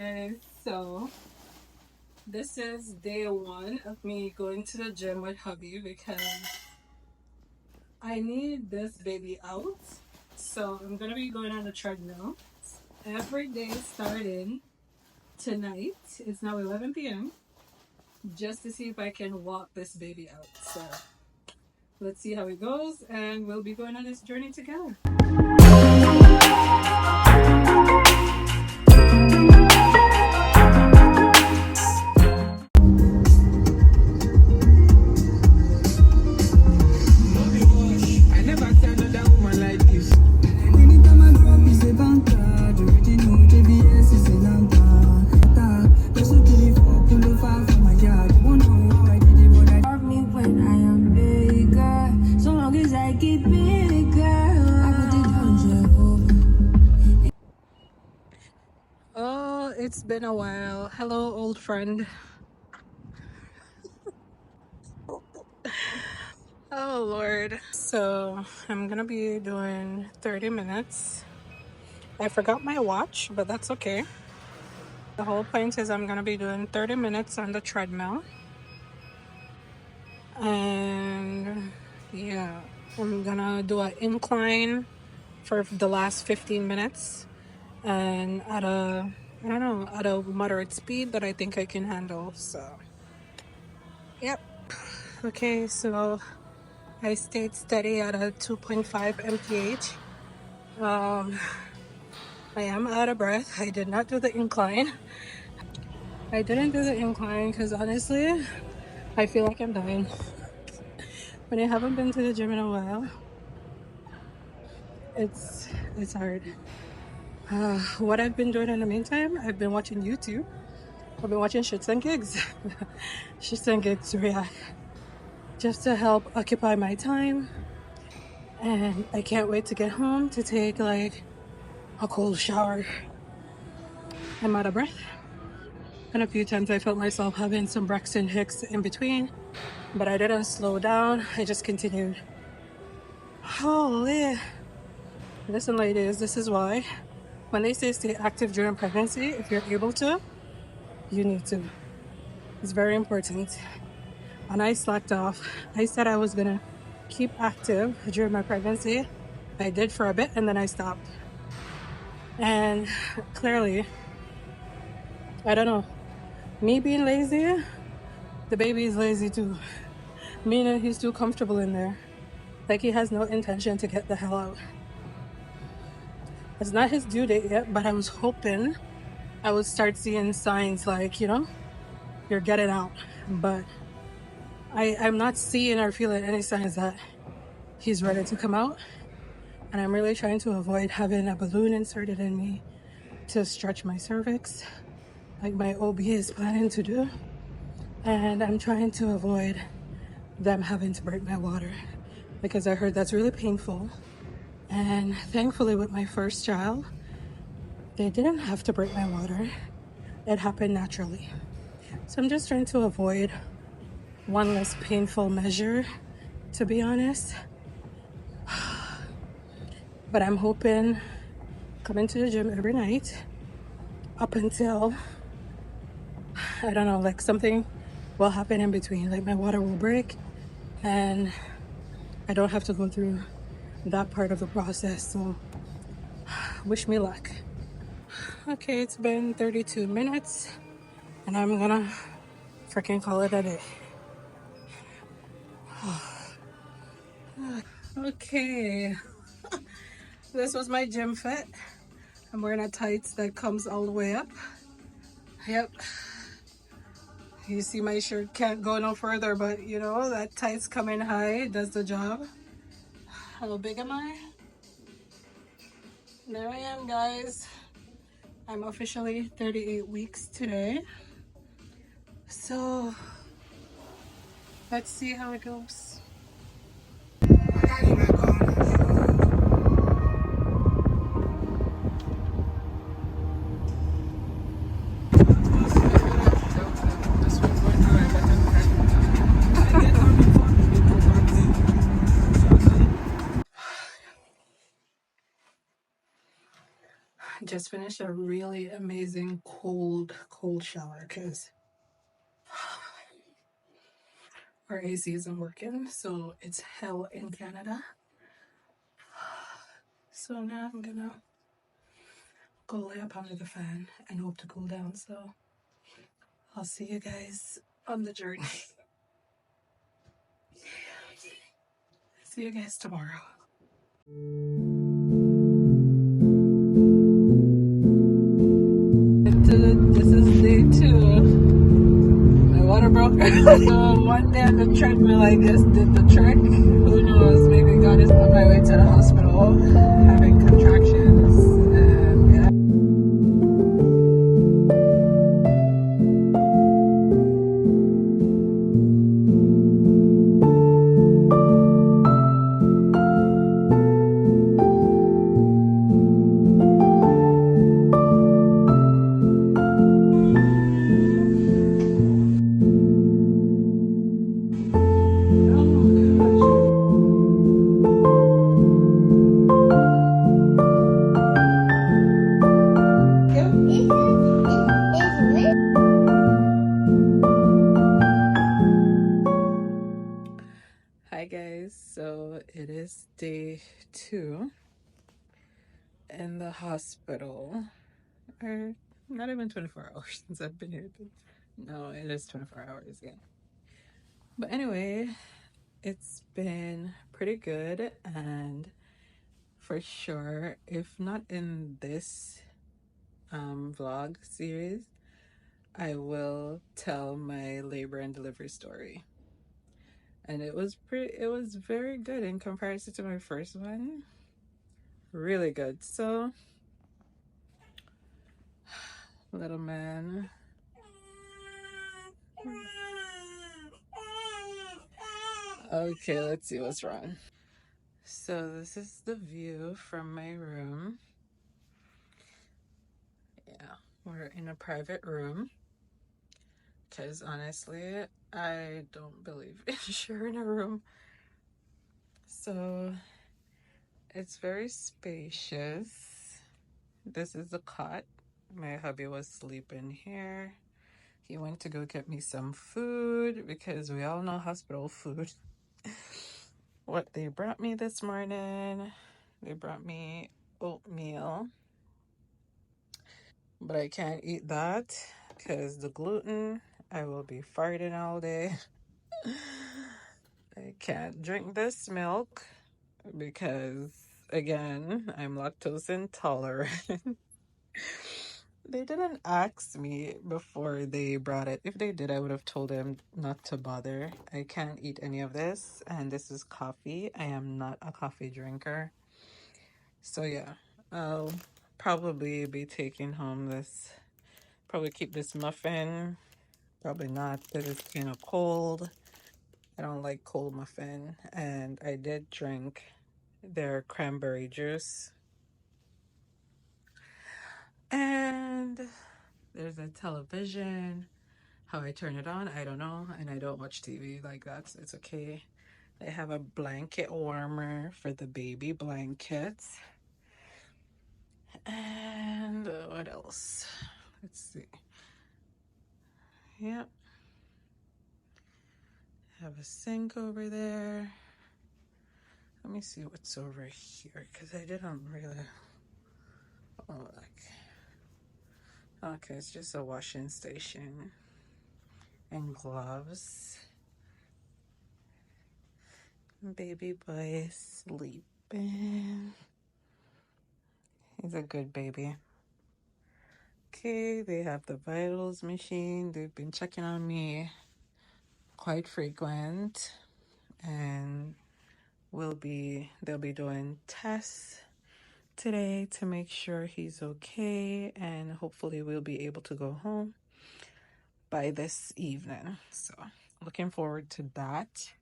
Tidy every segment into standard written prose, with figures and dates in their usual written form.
Okay, so this is day one of me going to the gym with hubby because I need this baby out. So I'm gonna be going on the treadmill every day starting tonight. It's now 11 p.m. just to see if I can walk this baby out. So let's see how it goes, and we'll be going on this journey together. I never seen another woman like this. Anytime I drop is a banter. The original JBS is a lanta. Just to kill it for pull far from my yard. You won't know how I did it, but I love me when I am bigger. So long as I keep it, girl. I put it on Jehovah. Oh, it's been a while. Hello, old friend. Oh, Lord. So I'm gonna be doing 30 minutes. I forgot my watch, but that's okay. The whole point is I'm gonna be doing 30 minutes on the treadmill. And yeah, I'm gonna do an incline for the last 15 minutes and at a, I don't know, at a moderate speed that I think I can handle. So, yep. Okay, so I stayed steady at a 2.5 mph. Um, I am out of breath. I did not do the incline. I didn't do the incline because honestly, I feel like I'm dying. When I haven't been to the gym in a while, it's hard. What I've been doing in the meantime, I've been watching YouTube. I've been watching Shits and Gigs. Shits and Gigs react just to help occupy my time. And I can't wait to get home to take like a cold shower. I'm out of breath. And a few times I felt myself having some Braxton Hicks in between, but I didn't slow down. I just continued. Holy. Listen, ladies, this is why when they say stay active during pregnancy, if you're able to, you need to. It's very important. And I slacked off. I said I was gonna keep active during my pregnancy. I did for a bit and then I stopped. And clearly, I don't know, me being lazy, the baby is lazy too. Meaning he's too comfortable in there. Like he has no intention to get the hell out. It's not his due date yet, but I was hoping I would start seeing signs like, you're getting out. But I'm not seeing or feeling any signs that he's ready to come out. And I'm really trying to avoid having a balloon inserted in me to stretch my cervix, like my OB is planning to do. And I'm trying to avoid them having to break my water because I heard that's really painful. And thankfully with my first child, they didn't have to break my water. It happened naturally. So I'm just trying to avoid one less painful measure, to be honest. But I'm hoping coming to the gym every night up until, I don't know, like something will happen in between. Like my water will break and I don't have to go through that part of the process. So wish me luck. Okay, it's been 32 minutes and I'm gonna freaking call it a day. Okay, this was my gym fit. I'm wearing a tights that comes all the way up. Yep. You see my shirt can't go no further, but that tights coming high does the job. How big am I? There I am, guys. I'm officially 38 weeks today. So let's see how it goes. Just finished a really amazing cold shower because our AC isn't working, so it's hell in Canada. So now I'm gonna go lay up under the fan and hope to cool down. So I'll see you guys on the journey. See you guys tomorrow. This is day 2. My water broke. So one day on the treadmill, I just did the trick. Who knows? Maybe God is on my way to the hospital having contractions. And yeah. Hi guys, so it is day 2 in the hospital, or not even 24 hours since I've been here. No, it is 24 hours, yeah. But anyway, it's been pretty good, and for sure, if not in this vlog series, I will tell my labor and delivery story. And it was very good in comparison to my first one. Really good. So little man, okay, let's see what's wrong. So this is the view from my room. Yeah, we're in a private room because honestly I don't believe in sharing a room. So it's very spacious. This is the cot. My hubby was sleeping here. He went to go get me some food because we all know hospital food. What they brought me this morning, they brought me oatmeal, but I can't eat that because the gluten, I will be farting all day. I can't drink this milk because, again, I'm lactose intolerant. They didn't ask me before they brought it. If they did, I would have told them not to bother. I can't eat any of this, and this is coffee. I am not a coffee drinker. So yeah, I'll probably be taking home this, probably keep this muffin. Probably not because it's kind of cold. I don't like cold muffin. And I did drink their cranberry juice. And there's a television. How I turn it on, I don't know. And I don't watch TV like that, so it's okay. They have a blanket warmer for the baby blankets. And what else? Let's see. Yep. Have a sink over there. Let me see what's over here because I didn't really. Oh, okay, it's just a washing station and gloves. Baby boy sleeping. He's a good baby. Okay, they have the vitals machine. They've been checking on me quite frequent, and they'll be doing tests today to make sure he's okay, and hopefully we'll be able to go home by this evening. So looking forward to that.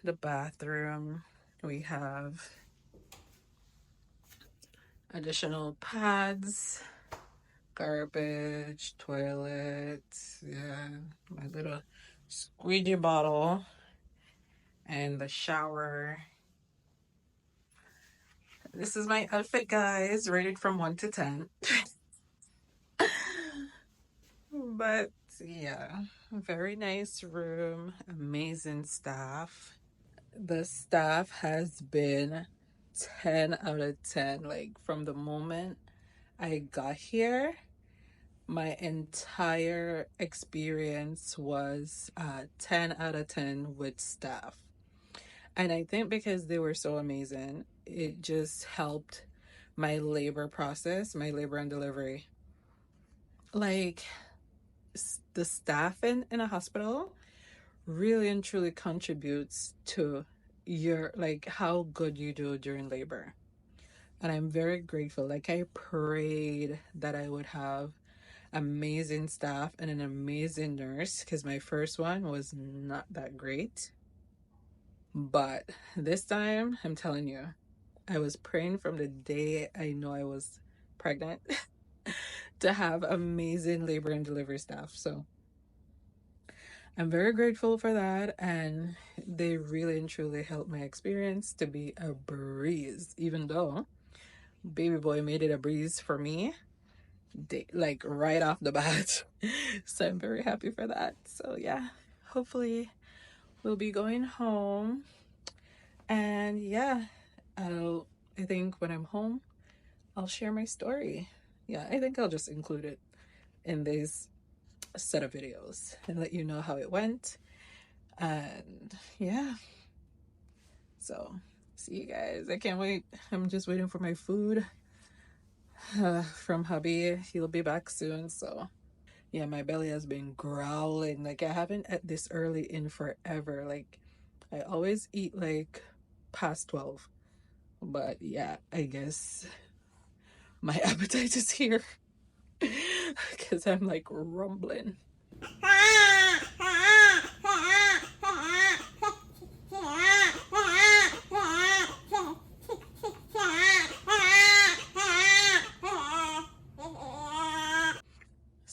The bathroom, we have additional pads, garbage, toilet, yeah, my little squeegee bottle, and the shower. This is my outfit, guys, rated from 1 to 10. But yeah, very nice room, amazing staff. The staff has been 10 out of 10. Like from the moment I got here, my entire experience was 10 out of 10 with staff. And I think because they were so amazing, it just helped my labor process, my labor and delivery. Like the staff in a hospital really and truly contributes to your like how good you do during labor. And I'm very grateful. Like I prayed that I would have amazing staff and an amazing nurse because my first one was not that great. But this time, I'm telling you, I was praying from the day I know I was pregnant to have amazing labor and delivery staff. So I'm very grateful for that. And they really and truly helped my experience to be a breeze, even though baby boy made it a breeze for me, like right off the bat. So I'm very happy for that. So yeah, hopefully we'll be going home. And yeah, I think when I'm home, I'll share my story. Yeah, I think I'll just include it in this set of videos and let you know how it went. And yeah, so see you guys. I can't wait. I'm just waiting for my food from hubby. He'll be back soon. So yeah, my belly has been growling. Like I haven't at this early in forever. Like I always eat like past 12. But yeah, I guess my appetite is here because I'm like rumbling.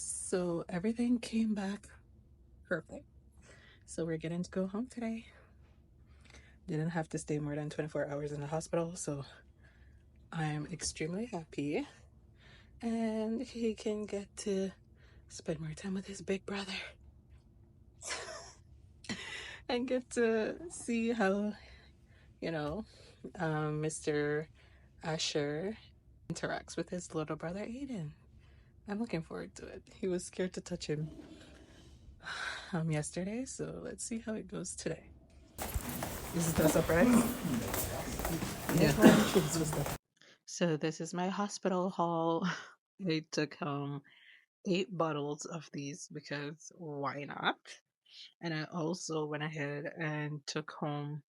So everything came back perfect. So we're getting to go home today. Didn't have to stay more than 24 hours in the hospital, so I'm extremely happy. And he can get to spend more time with his big brother and get to see how, you know, Mr. Asher interacts with his little brother Aiden. I'm looking forward to it. He was scared to touch him yesterday, so let's see how it goes today. Is it a surprise? Yeah. So this is my hospital haul. I took home 8 bottles of these because why not? And I also went ahead and took home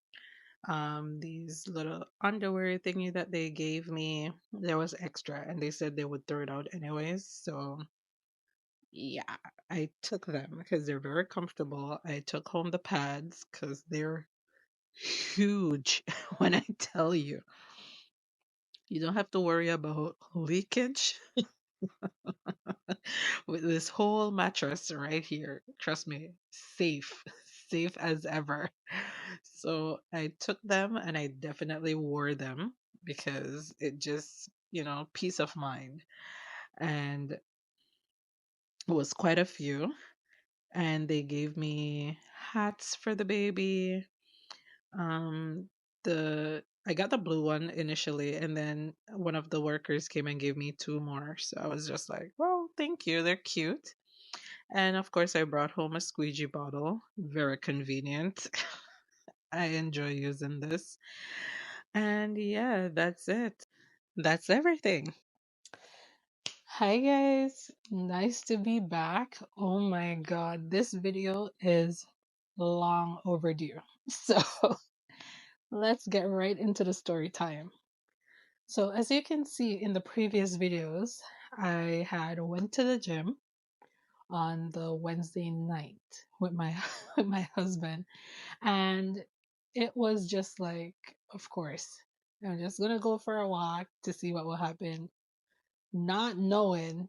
these little underwear thingy that they gave me. There was extra and they said they would throw it out anyways. So yeah, I took them because they're very comfortable. I took home the pads because they're huge. When I tell you, you don't have to worry about leakage with this whole mattress right here. Trust me, safe, safe as ever. So I took them and I definitely wore them because it just, peace of mind. And it was quite a few. And they gave me hats for the baby. Um, I got the blue one initially, and then one of the workers came and gave me 2 more. So I was just like, well, thank you. They're cute. And of course, I brought home a squeegee bottle. Very convenient. I enjoy using this. And yeah, that's it. That's everything. Hi guys, nice to be back. Oh my god, this video is long overdue. So let's get right into the story time. So as you can see in the previous videos, I had went to the gym on the Wednesday night with my with my husband, and it was just like, of course, I'm just gonna go for a walk to see what will happen, not knowing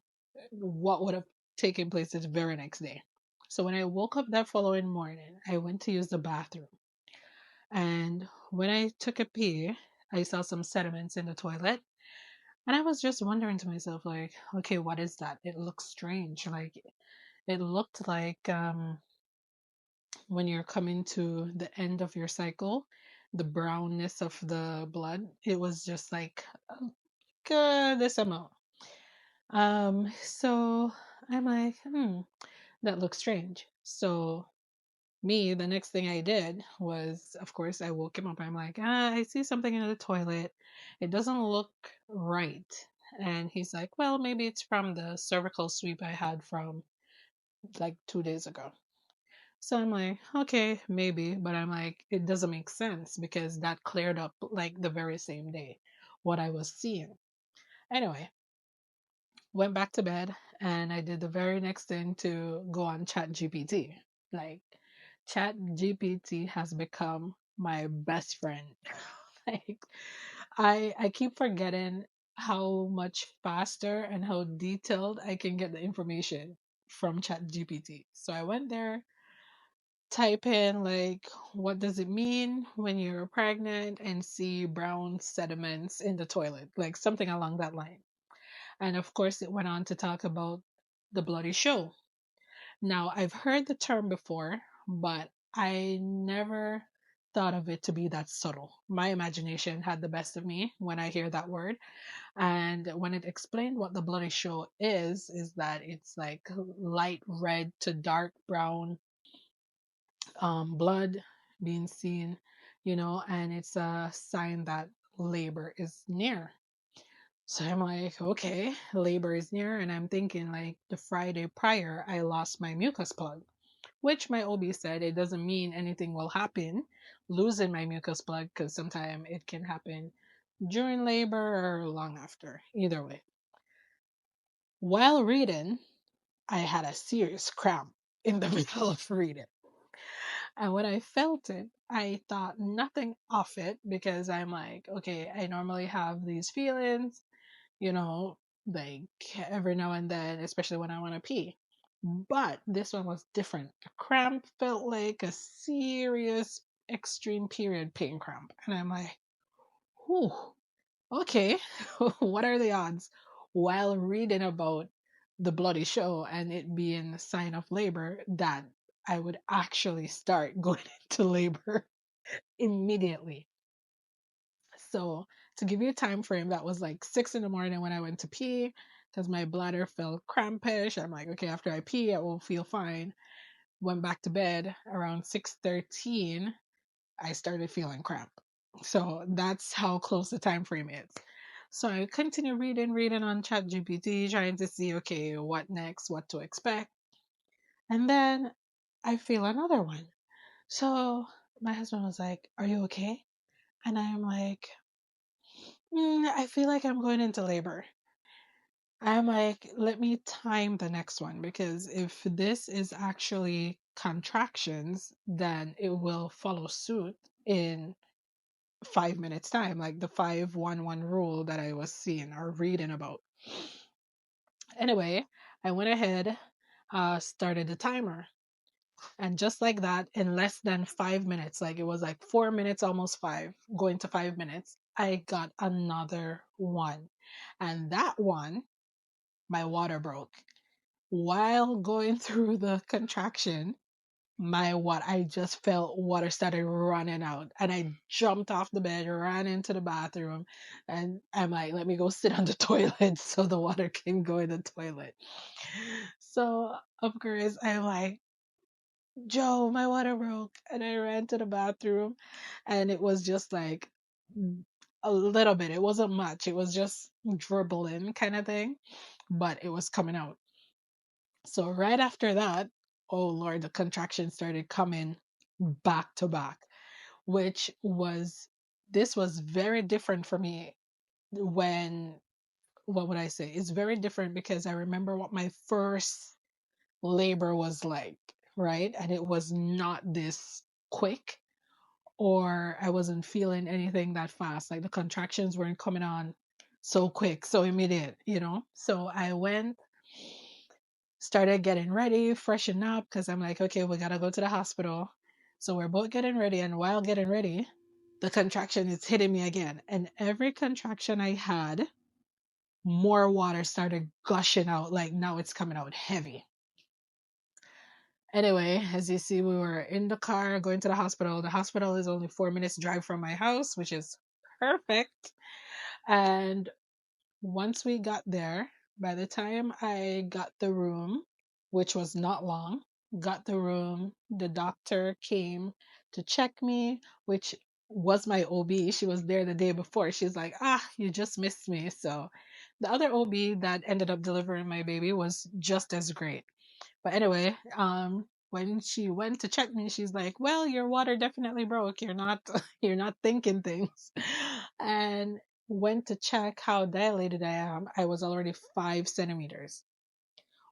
what would have taken place the very next day. So when I woke up that following morning, I went to use the bathroom. And when I took a pee, I saw some sediments in the toilet. And I was just wondering to myself, like, okay, what is that? It looks strange. Like, it looked like when you're coming to the end of your cycle, the brownness of the blood, it was just like this amount. So I'm like, that looks strange. So the next thing I did was, of course, I woke him up. I'm like, I see something in the toilet. It doesn't look right. And he's like, well, maybe it's from the cervical sweep I had from like 2 days ago. So I'm like, okay, maybe. But I'm like, it doesn't make sense because that cleared up like the very same day what I was seeing. Anyway, went back to bed and I did the very next thing to go on Chat GPT. Like, Chat GPT has become my best friend. Like, I keep forgetting how much faster and how detailed I can get the information from Chat GPT. So I went there, type in like what does it mean when you're pregnant and see brown sediments in the toilet, like something along that line. And of course, it went on to talk about the bloody show. Now, I've heard the term before, but I never thought of it to be that subtle. My imagination had the best of me when I hear that word. And when it explained what the bloody show is that it's like light red to dark brown blood being seen, and it's a sign that labor is near. So I'm like, okay, labor is near. And I'm thinking, like, the Friday prior, I lost my mucus plug, which my OB said it doesn't mean anything will happen losing my mucus plug because sometimes it can happen during labor or long after. Either way. While reading, I had a serious cramp in the middle of reading. And when I felt it, I thought nothing of it because I'm like, okay, I normally have these feelings, you know, like every now and then, especially when I want to pee. But this one was different. The cramp felt like a serious extreme period pain cramp. And I'm like, whew, okay, what are the odds? While reading about the bloody show and it being a sign of labor, that I would actually start going into labor immediately. So to give you a time frame, that was like 6 in the morning when I went to pee because my bladder felt crampish. I'm like, okay, after I pee, I will feel fine. Went back to bed around 6:13. I started feeling cramp. So that's how close the time frame is. So I continue reading on ChatGPT, trying to see, okay, what next, what to expect. And then I feel another one. So my husband was like, are you okay? And I'm like, I feel like I'm going into labor. I'm like, let me time the next one because if this is actually contractions, then it will follow suit in 5 minutes time, like the 5-1-1 rule that I was seeing or reading about. Anyway, I went ahead, started the timer. And just like that, in less than 5 minutes, like it was like 4 minutes, almost five, going to 5 minutes, I got another one. And that one, my water broke. While going through the contraction, my what I just felt water started running out and I jumped off the bed, ran into the bathroom, and I'm like, let me go sit on the toilet so the water can go in the toilet. So of course I'm like, Joe, my water broke, and I ran to the bathroom and it was just like a little bit. It wasn't much. It was just dribbling kind of thing, but it was coming out. So right after that, oh Lord, the contractions started coming back to back, which was this was very different for me when what would I say? It's very different because I remember what my first labor was like, right? And it was not this quick or I wasn't feeling anything that fast. Like the contractions weren't coming on so quick, so immediate. So I went, started getting ready, freshen up because I'm like, okay, we gotta go to the hospital. So we're both getting ready, and while getting ready, the contraction is hitting me again. And every contraction I had, more water started gushing out. Like now it's coming out heavy. Anyway, as you see, we were in the car going to the hospital. The hospital is only 4 minutes drive from my house, which is perfect. And once we got there, by the time I got the room, which was not long, got the room, the doctor came to check me, which was my OB. She was there the day before. She's like, you just missed me. So the other OB that ended up delivering my baby was just as great. But anyway, when she went to check me, she's like, "Well, your water definitely broke. You're not you're not thinking things." And went to check how dilated I am. I was already 5 centimeters,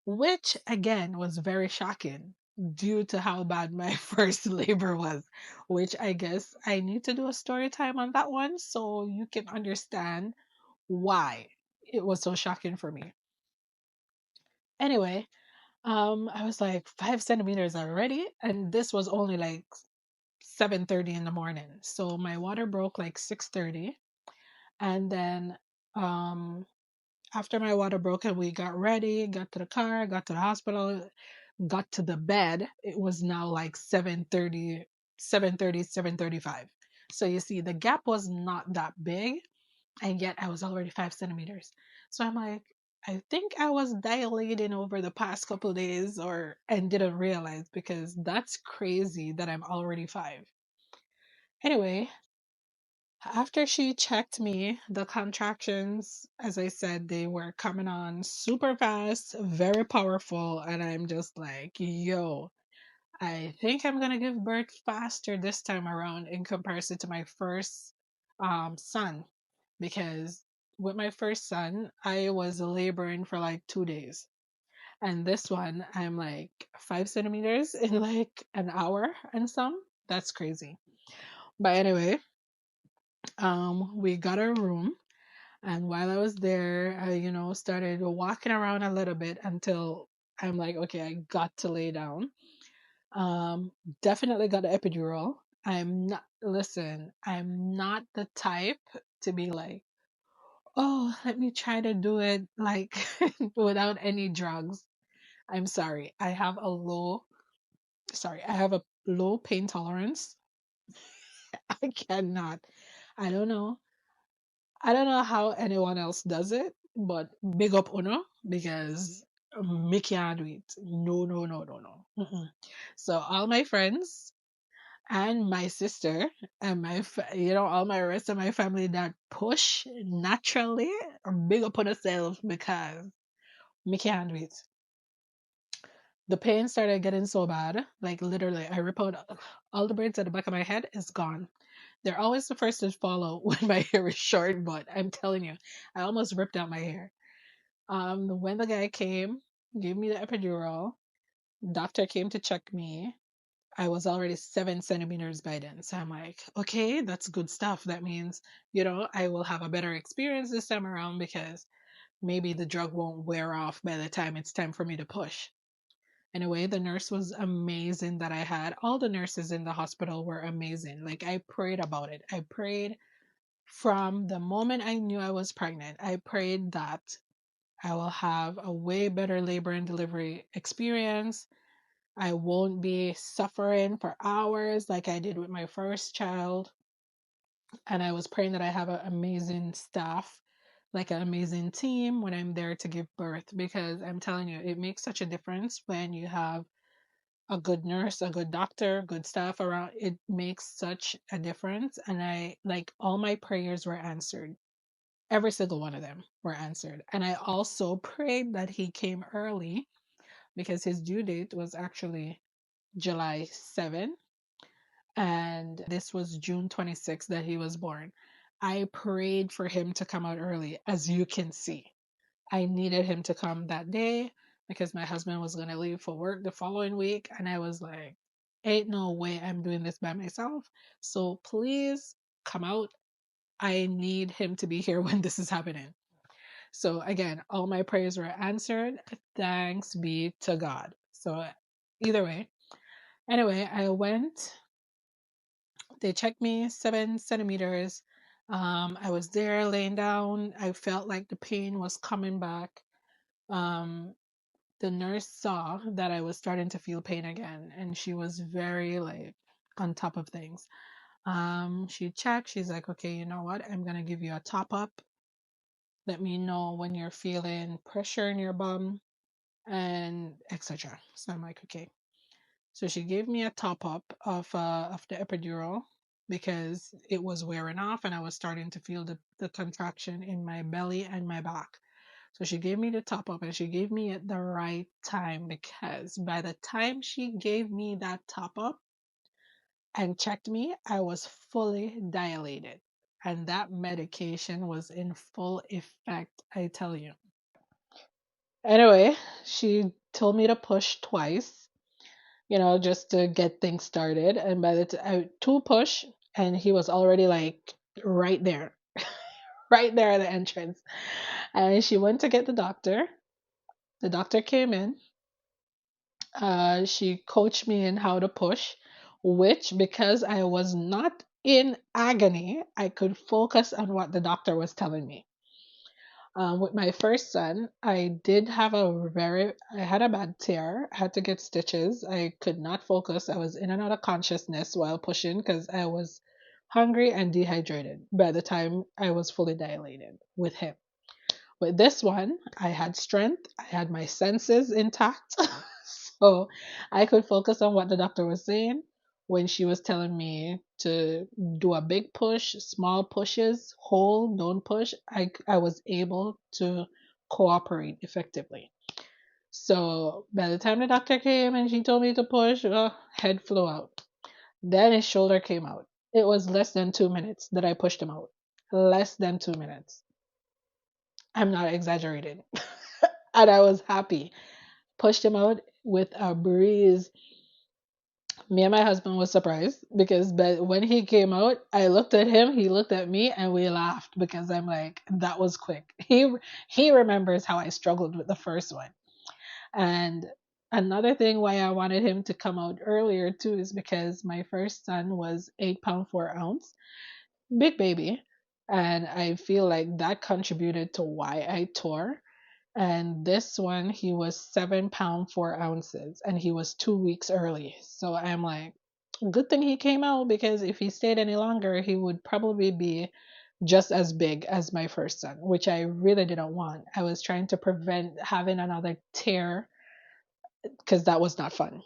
which again was very shocking due to how bad my first labor was, which I guess I need to do a story time on that one so you can understand why it was so shocking for me. Anyway, I was like 5 centimeters already, and this was only like 7:30 in the morning. So my water broke like 6:30, and then um after my water broke and we got ready, got to the car, got to the hospital, got to the bed, it was now like 7:30, 7:30, 7:35. So you see, the gap was not that big, and yet I was already 5 centimeters. So I'm like, I think I was dilating over the past couple days, or and didn't realize because that's crazy that I'm already 5. Anyway, after she checked me, the contractions, as I said, they were coming on super fast, very powerful, and I'm just like, yo, I think I'm gonna give birth faster this time around in comparison to my first son, because with my first son, I was laboring for like 2 days. And this one, I'm like 5 centimeters in like an hour and some. That's crazy. But anyway, we got a room. And while I was there, I, started walking around a little bit until I'm like, okay, I got to lay down. Um, Definitely got an epidural. I'm not the type to be like, oh, let me try to do it like without any drugs. I'm sorry. I have a low pain tolerance. I cannot. I don't know. I don't know how anyone else does it, but big up Uno because me can't do it. No, no, no, no, no. Mm-mm. So all my friends and my sister and all my rest of my family that push naturally are big up on themselves because me can't do it. The pain started getting so bad, like literally, I rip out all the braids at the back of my head is gone. They're always the first to follow when my hair is short, but I'm telling you, I almost ripped out my hair. When the guy came, gave me the epidural, doctor came to check me. I was already 7 centimeters by then. So I'm like, okay, that's good stuff. That means, I will have a better experience this time around because maybe the drug won't wear off by the time it's time for me to push. Anyway, the nurse was amazing that I had. All the nurses in the hospital were amazing. Like, I prayed about it. I prayed from the moment I knew I was pregnant. I prayed that I will have a way better labor and delivery experience. I won't be suffering for hours like I did with my first child. And I was praying that I have an amazing staff, like an amazing team when I'm there to give birth, because I'm telling you, it makes such a difference when you have a good nurse, a good doctor, good staff around. It makes such a difference. And I like all my prayers were answered. Every single one of them were answered. And I also prayed that he came early because his due date was actually July 7th. And this was June 26th that he was born. I prayed for him to come out early, as you can see. I needed him to come that day because my husband was going to leave for work the following week. And I was like, ain't no way I'm doing this by myself. So please come out. I need him to be here when this is happening. So again, all my prayers were answered. Thanks be to God. So either way, anyway, I went They checked me 7 centimeters. I was there laying down. I felt like the pain was coming back. Um, the nurse saw that I was starting to feel pain again, and she was very like on top of things. She checked. She's like, okay, you know what? I'm gonna give you a top up. Let me know when you're feeling pressure in your bum and etc. So I'm like, okay. So she gave me a top up of the epidural because it was wearing off and I was starting to feel the contraction in my belly and my back. So she gave me the top up and she gave me at the right time because by the time she gave me that top up and checked me, I was fully dilated. And that medication was in full effect, I tell you. Anyway, she told me to push twice, just to get things started. And by the time two push, and he was already like right there, right there at the entrance. And she went to get the doctor. The doctor came in. She coached me in how to push, which because I was not in agony, I could focus on what the doctor was telling me. With my first son, I had a bad tear. I had to get stitches. I could not focus. I was in and out of consciousness while pushing because I was hungry and dehydrated by the time I was fully dilated with him. With this one, I had strength, I had my senses intact. So I could focus on what the doctor was saying when she was telling me to do a big push, small pushes, hold, don't push. I was able to cooperate effectively. So by the time the doctor came and she told me to push, head flew out. Then his shoulder came out. It was less than 2 minutes that I pushed him out. Less than 2 minutes. I'm not exaggerating. And I was happy. Pushed him out with a breeze. Me and my husband was surprised because but when he came out, I looked at him, he looked at me, and we laughed because I'm like, that was quick. He remembers how I struggled with the first one. And another thing why I wanted him to come out earlier too is because my first son was 8 pound 4 ounce, big baby. And I feel like that contributed to why I tore. And this one, he was 7 pound 4 ounces, and he was 2 weeks early. So I'm like, good thing he came out because if he stayed any longer, he would probably be just as big as my first son, which I really didn't want. I was trying to prevent having another tear because that was not fun.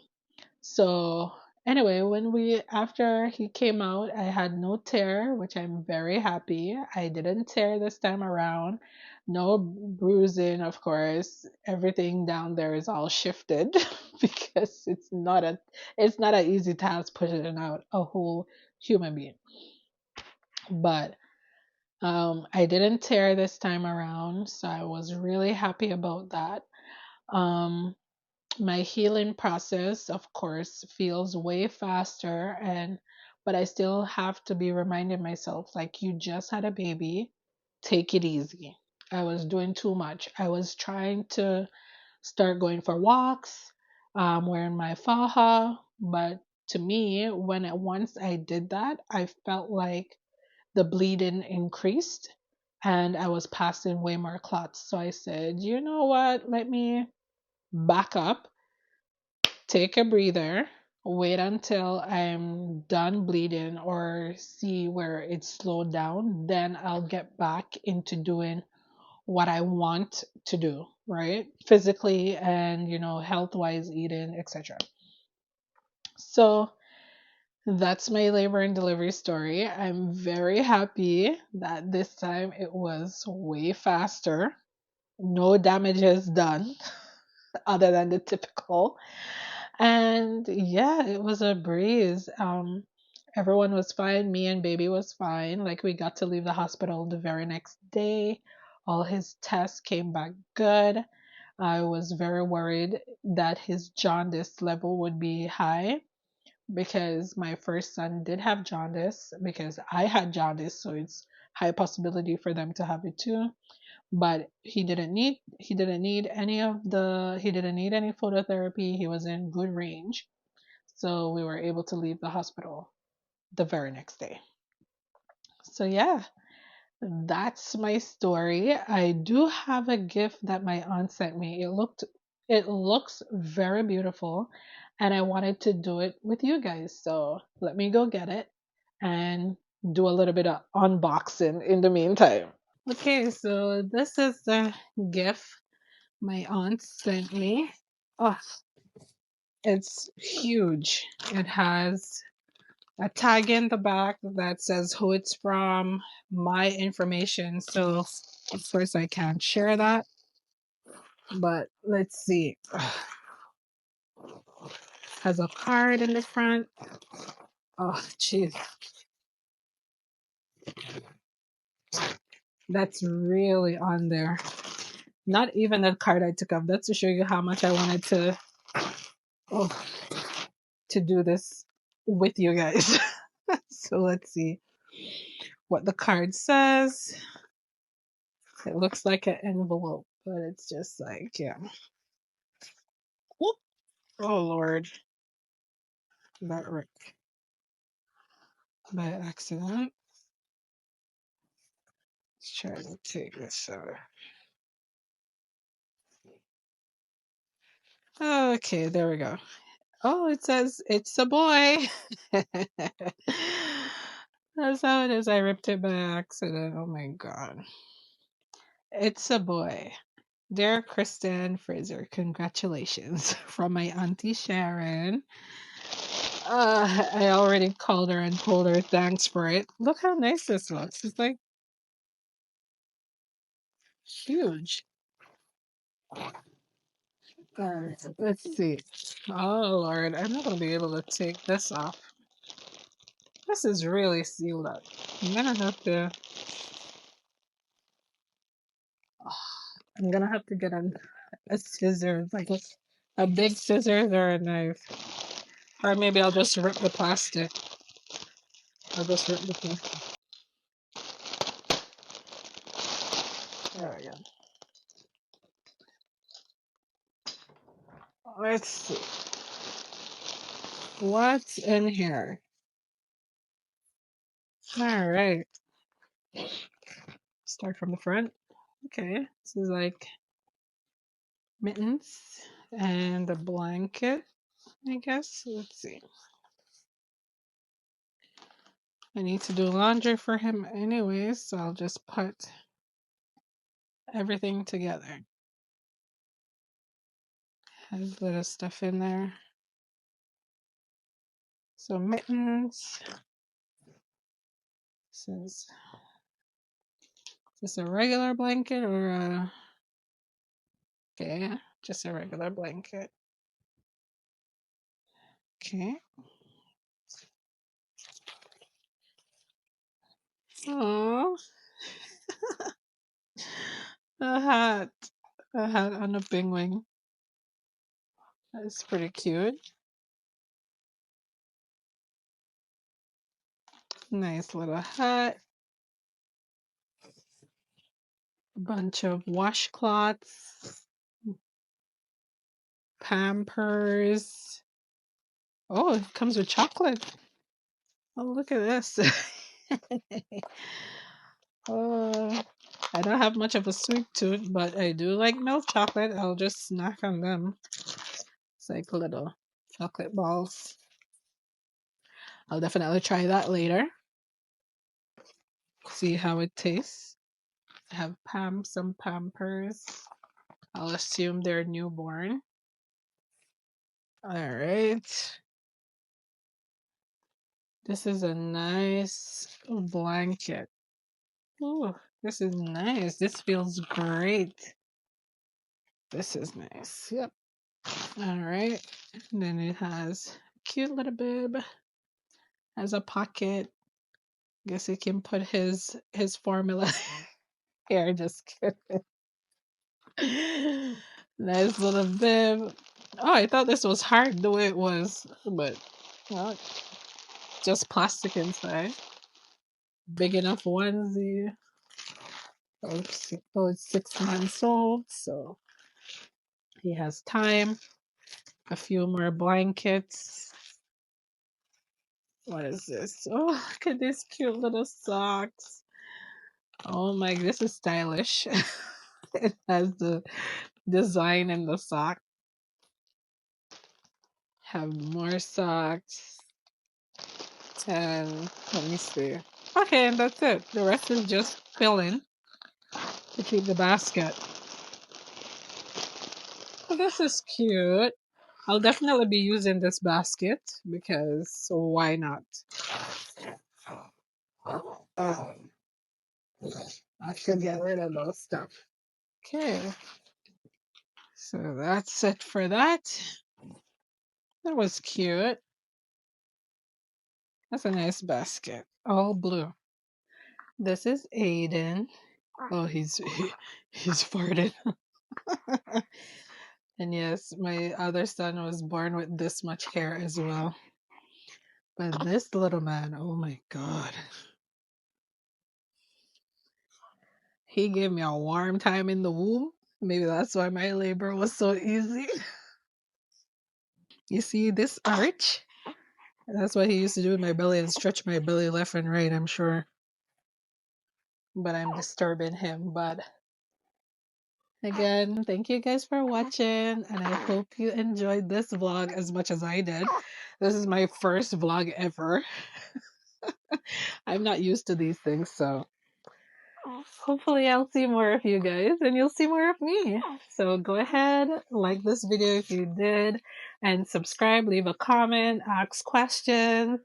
So anyway, when we after he came out, I had no tear, which I'm very happy. I didn't tear this time around. No bruising, of course. Everything down there is all shifted because it's not an easy task pushing out a whole human being. But I didn't tear this time around, so I was really happy about that. Um, my healing process of course feels way faster, and but I still have to be reminding myself like you just had a baby, take it easy. I was doing too much. I was trying to start going for walks, wearing my faja, but to me once I did that, I felt like the bleeding increased and I was passing way more clots. So I said, you know what, let me back up, take a breather, wait until I'm done bleeding or see where it's slowed down, then I'll get back into doing what I want to do, right? Physically and, health wise, eating, etc. So that's my labor and delivery story. I'm very happy that this time it was way faster. No damages done other than the typical. And yeah, it was a breeze. Everyone was fine. Me and baby was fine. Like we got to leave the hospital the very next day. All his tests came back good. I was very worried that his jaundice level would be high because my first son did have jaundice because I had jaundice, so it's high possibility for them to have it too. But he didn't need any phototherapy. He was in good range, so we were able to leave the hospital. the very next day. So yeah, that's my story. I do have a gift that my aunt sent me. It looks very beautiful, and I wanted to do it with you guys. So let me go get it and do a little bit of unboxing in the meantime. Okay, so this is the gift my aunt sent me. Oh, it's huge. It has a tag in the back that says who it's from, my information. So, of course, I can't share that. But let's see. Has a card in the front. Oh, jeez. That's really on there. Not even the card I took off. That's to show you how much I wanted oh, to do this with you guys. So let's see what the card says. It looks like an envelope, but it's just like, yeah. Whoop. Oh, Lord. That ripped by accident. Let's try to take this out. Okay, there we go. Oh, it says it's a boy. That's how it is. I ripped it by accident. Oh my god. It's a boy. Dear Kristen Fraser, congratulations from my Auntie Sharon. I already called her and told her thanks for it. Look how nice this looks. It's like huge. Alright, let's see. Oh Lord, I'm not gonna be able to take this off. This is really sealed up. I'm gonna have to. I'm gonna have to get a scissors, like a big scissors or a knife, or maybe I'll just rip the plastic. I'll just rip the plastic. There we go. Let's see what's in here. All right. Start from the front. Okay, this is like mittens and a blanket, I guess. Let's see. I need to do laundry for him anyways, so I'll just put everything together. Has a little stuff in there. So mittens. This is this a regular blanket or a okay, just a regular blanket. Okay. Oh, a hat. A hat on a penguin. That's pretty cute. Nice little hat. A bunch of washcloths. Pampers. Oh, it comes with chocolate. Oh, look at this. Oh, I don't have much of a sweet tooth, but I do like milk chocolate. I'll just snack on them. It's like little chocolate balls. I'll definitely try that later. See how it tastes. I have some Pampers. I'll assume they're newborn. All right. This is a nice blanket. Oh, this is nice. This feels great. This is nice. Yep. All right. And then it has a cute little bib. Has a pocket. Guess he can put his formula here. Just kidding. Nice little bib. Oh, I thought this was hard the way it was, but well, just plastic inside. Big enough onesie. Oh, it's 6 months old, so he has time. A few more blankets. What is this? Oh, look at these cute little socks. Oh my, this is stylish. It has the design in the sock. Have more socks. 10. Let me see. Okay, and that's it. The rest is just filling to keep the basket. So this is cute. I'll definitely be using this basket because why not? I should get rid of those stuff. Okay, so that's it for that. That was cute. That's a nice basket. All blue. This is Aiden. Oh, he's farted. And yes, my other son was born with this much hair as well. But this little man, oh my God. He gave me a warm time in the womb. Maybe that's why my labor was so easy. You see this arch? That's what he used to do with my belly and stretch my belly left and right, I'm sure. But I'm disturbing him. But again, thank you guys for watching. And I hope you enjoyed this vlog as much as I did. This is my first vlog ever. I'm not used to these things, so hopefully I'll see more of you guys and you'll see more of me. So go ahead, like this video if you did, and subscribe, leave a comment, ask questions.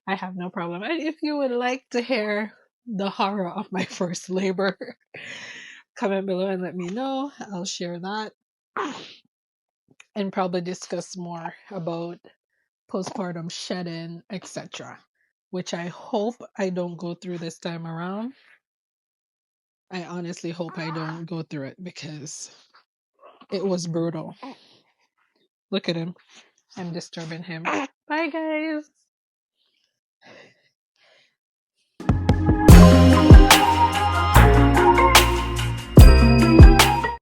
I have no problem. And if you would like to hear the horror of my first labor, comment below and let me know. I'll share that and probably discuss more about postpartum shedding, etc., which I hope I don't go through this time around. I honestly hope I don't go through it because it was brutal. Look at him. I'm disturbing him. Bye, guys.